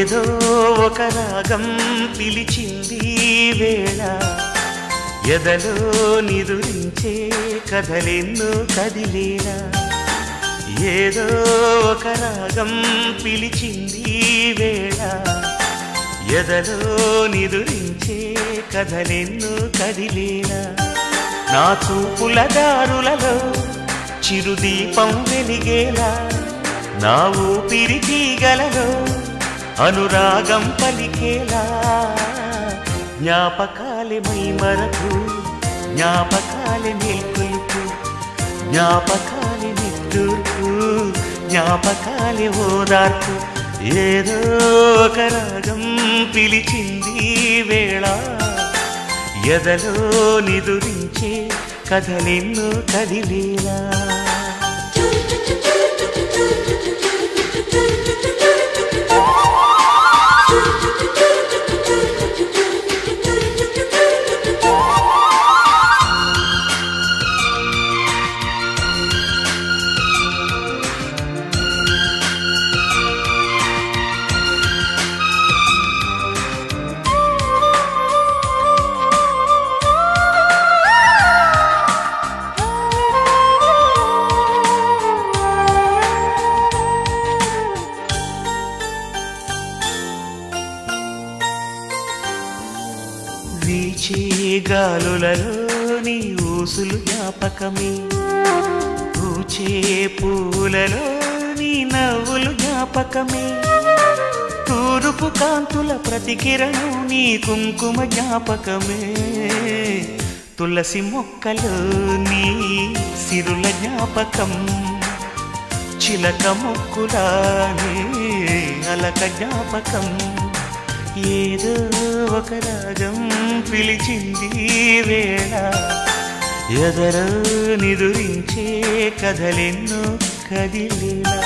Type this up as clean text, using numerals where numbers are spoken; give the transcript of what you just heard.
ఏదో ఒక రాగం పిలిచింది వేళ ఎదలో నిదురించే కథలెన్నో కదిలేలా ఏదో ఒక రాగం పిలిచింది వేళ ఎదలో నిదురించే కథలెన్నో కదిలేలా నా చూపుల దారులలో చిరుదీపం వెలిగేలా నా ఊపిరి తీగలలో అనురాగం పలికేలా జ్ఞాపకాలే మైమరకు జ్ఞాపకాలే మేల్కొలుపు జ్ఞాపకాలే నిట్టూర్పు జ్ఞాపకాలే ఓదార్పు ఏదో ఒక రాగం పిలిచింది వేళ ఎదలో నిదురించే కథలెన్నో కదిలేలా వీచే గాలులలో నీ ఊసులు జ్ఞాపకమే పూచే పూలలో నీ నవ్వులు జ్ఞాపకమే తూరుపు కాంతుల ప్రతికిరణం నీ కుంకుమ జ్ఞాపకమే తులసి మొక్కలో నీ సిరుల జ్ఞాపకం చిలక మొక్కులా నీ అలక జ్ఞాపకం ఏదో ఒక రాగం పిలిచింది వేళ ఎదరో నిదురించే కథలెన్నో కదిలేలా